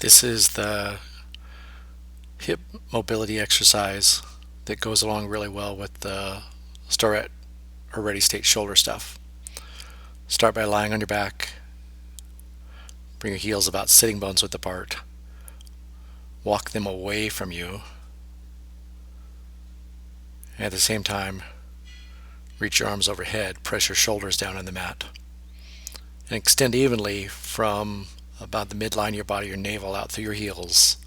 This is the hip mobility exercise that goes along really well with the start or ready state shoulder stuff. Start by lying on your back. Bring your heels about sitting bones width apart. Walk them away from you. And at the same time, reach your arms overhead. Press your shoulders down on the mat. And extend evenly from about the midline of your body, your navel, out through your heels.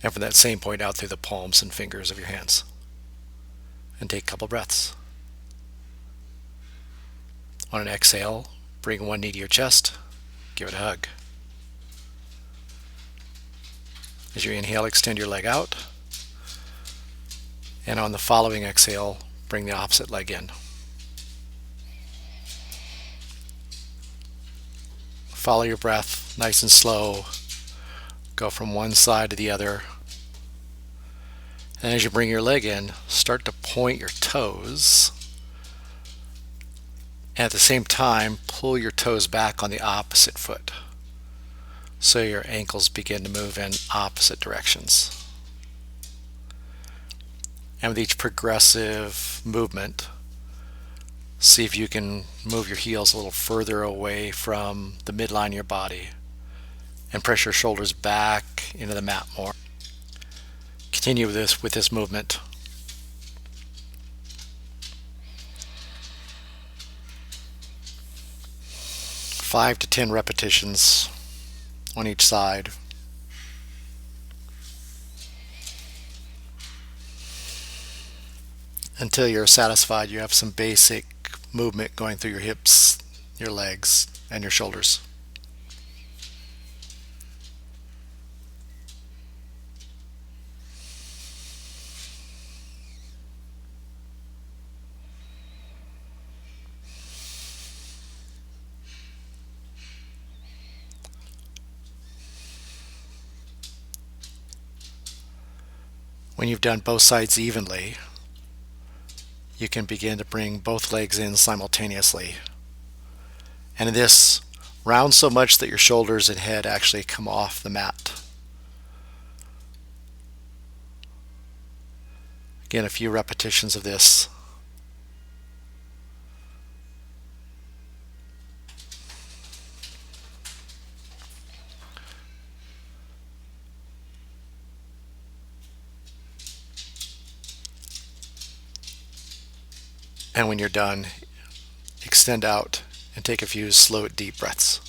And from that same point out through the palms and fingers of your hands. And take a couple breaths. On an exhale, bring one knee to your chest. Give it a hug. As you inhale, extend your leg out. And on the following exhale, bring the opposite leg in. Follow your breath nice and slow. Go from one side to the other. And as you bring your leg in, start to point your toes. And at the same time, pull your toes back on the opposite foot. So your ankles begin to move in opposite directions. And with each progressive movement, see if you can move your heels a little further away from the midline of your body and press your shoulders back into the mat more. Continue with this movement. Five to 10 repetitions on each side. Until you're satisfied you have some basic movement going through your hips, your legs, and your shoulders. When you've done both sides evenly, you can begin to bring both legs in simultaneously. And in this, round so much that your shoulders and head actually come off the mat. Again, a few repetitions of this. And when you're done, extend out and take a few slow, deep breaths.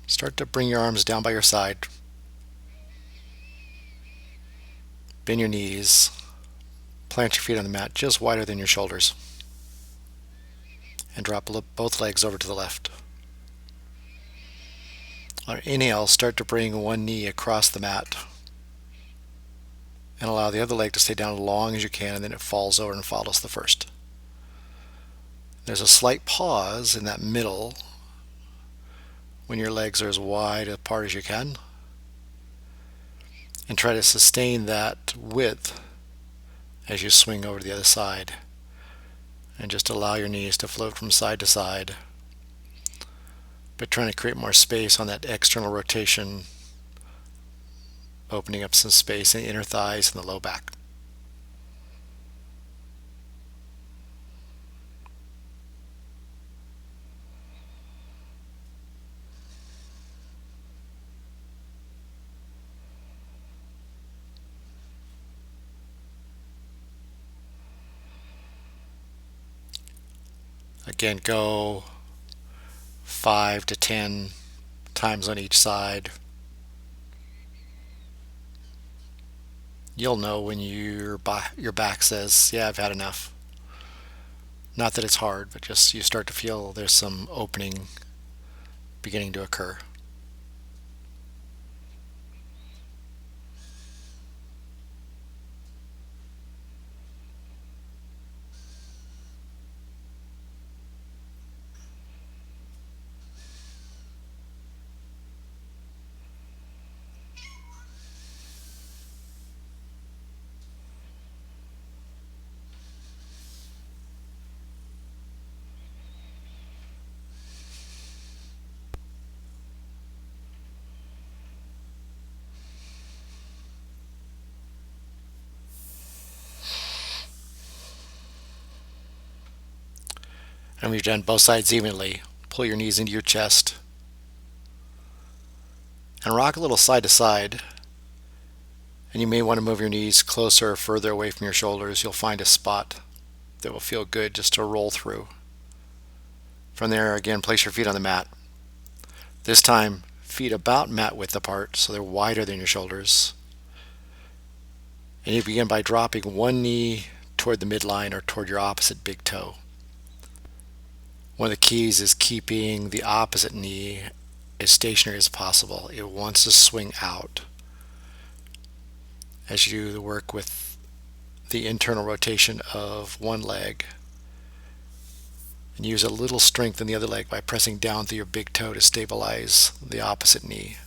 Start to bring your arms down by your side. Bend your knees. Plant your feet on the mat just wider than your shoulders. And drop both legs over to the left. On inhale, start to bring one knee across the mat. And allow the other leg to stay down as long as you can, and then it falls over and follows the first. There's a slight pause in that middle when your legs are as wide apart as you can. And try to sustain that width as you swing over to the other side. And just allow your knees to float from side to side, but trying to create more space on that external rotation, opening up some space in the inner thighs and the low back. Again, go 5 to 10 times on each side. You'll know when your back says, yeah, I've had enough. Not that it's hard, but just you start to feel there's some opening beginning to occur. And when you've done both sides evenly, pull your knees into your chest and rock a little side to side. And you may want to move your knees closer or further away from your shoulders. You'll find a spot that will feel good just to roll through. From there, again, place your feet on the mat. This time, feet about mat width apart, so they're wider than your shoulders. And you begin by dropping one knee toward the midline or toward your opposite big toe. One of the keys is keeping the opposite knee as stationary as possible. It wants to swing out as you do the work with the internal rotation of one leg. And use a little strength in the other leg by pressing down through your big toe to stabilize the opposite knee.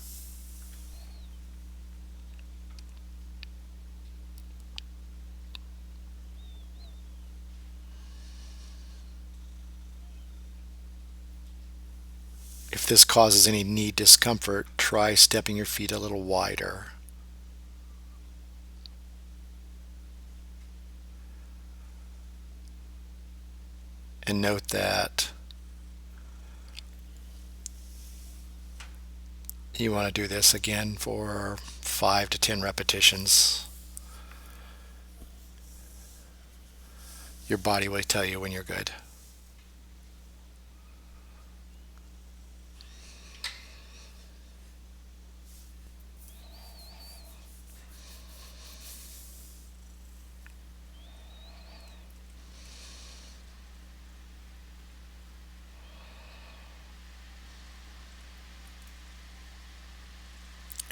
If this causes any knee discomfort, try stepping your feet a little wider. And note that you want to do this again for 5 to 10 repetitions. Your body will tell you when you're good.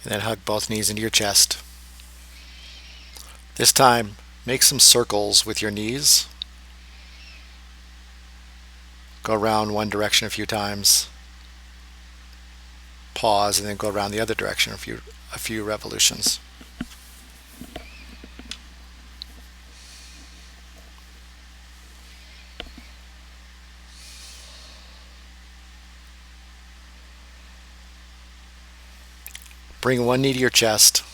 And then hug both knees into your chest. This time, make some circles with your knees. Go around one direction a few times. Pause and then go around the other direction a few revolutions. Bring one knee to your chest,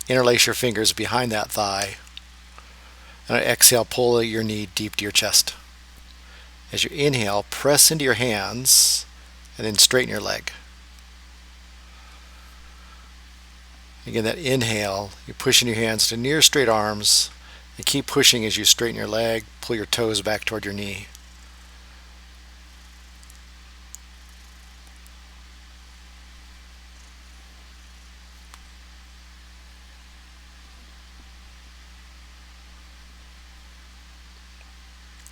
interlace your fingers behind that thigh, and exhale, pull your knee deep to your chest. As you inhale, press into your hands and then straighten your leg. Again, that inhale, you push in your hands to near straight arms and keep pushing as you straighten your leg, pull your toes back toward your knee.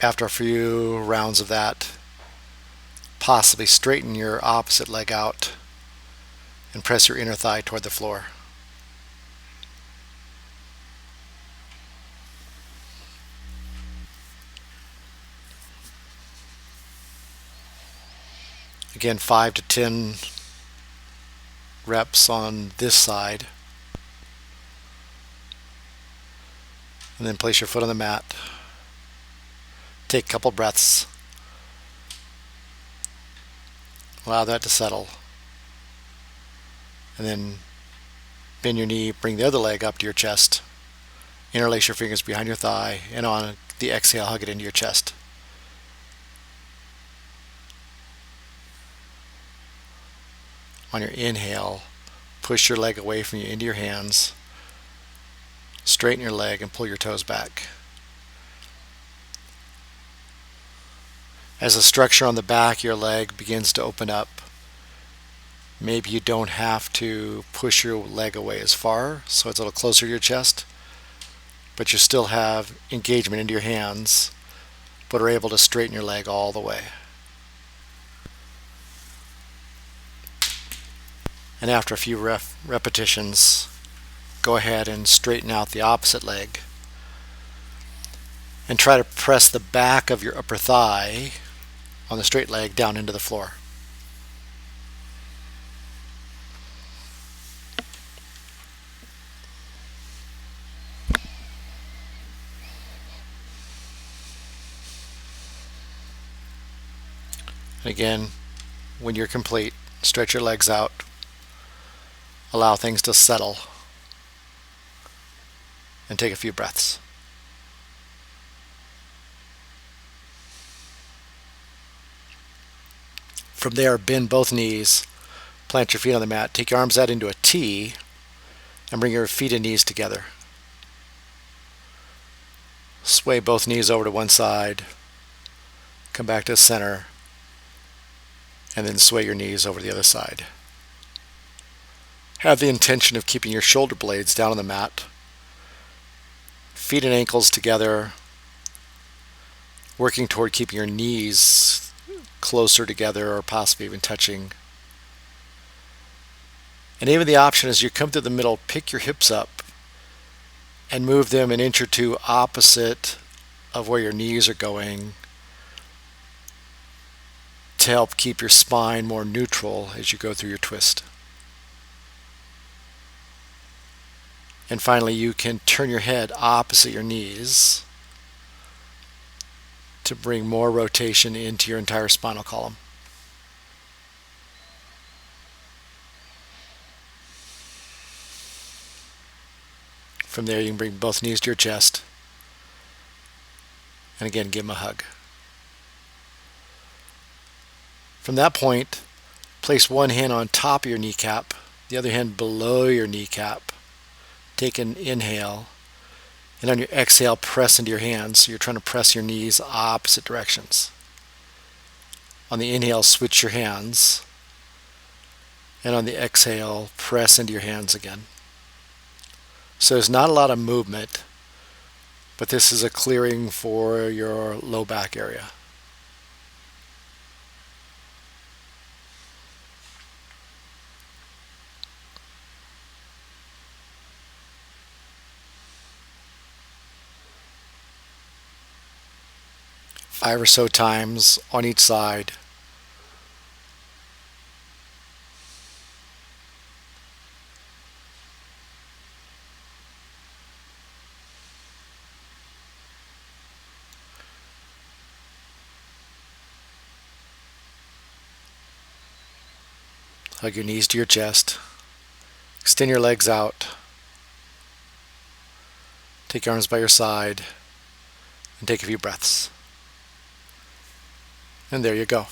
After a few rounds of that, possibly straighten your opposite leg out and press your inner thigh toward the floor. Again, 5 to 10 reps on this side. And then place your foot on the mat. Take a couple breaths. Allow that to settle. And then bend your knee, bring the other leg up to your chest. Interlace your fingers behind your thigh, and on the exhale, hug it into your chest. On your inhale, push your leg away from you into your hands. Straighten your leg and pull your toes back. As the structure on the back of your leg begins to open up, maybe you don't have to push your leg away as far, so it's a little closer to your chest, but you still have engagement into your hands, but are able to straighten your leg all the way. And after a few repetitions, go ahead and straighten out the opposite leg. And try to press the back of your upper thigh on the straight leg down into the floor. And again, when you're complete, stretch your legs out. Allow things to settle. And take a few breaths. From there, bend both knees, plant your feet on the mat, take your arms out into a T, and bring your feet and knees together. Sway both knees over to one side, come back to the center, and then sway your knees over to the other side. Have the intention of keeping your shoulder blades down on the mat, feet and ankles together, working toward keeping your knees closer together or possibly even touching. And even the option as you come to the middle, pick your hips up and move them an inch or two opposite of where your knees are going to help keep your spine more neutral as you go through your twist. And finally, you can turn your head opposite your knees to bring more rotation into your entire spinal column. From there, you can bring both knees to your chest. And again, give them a hug. From that point, place one hand on top of your kneecap, the other hand below your kneecap. Take an inhale, and on your exhale, press into your hands. So you're trying to press your knees opposite directions. On the inhale, switch your hands, and on the exhale, press into your hands again. So there's not a lot of movement, but this is a clearing for your low back area. Five or so times on each side. Hug your knees to your chest. Extend your legs out. Take your arms by your side and take a few breaths. And there you go.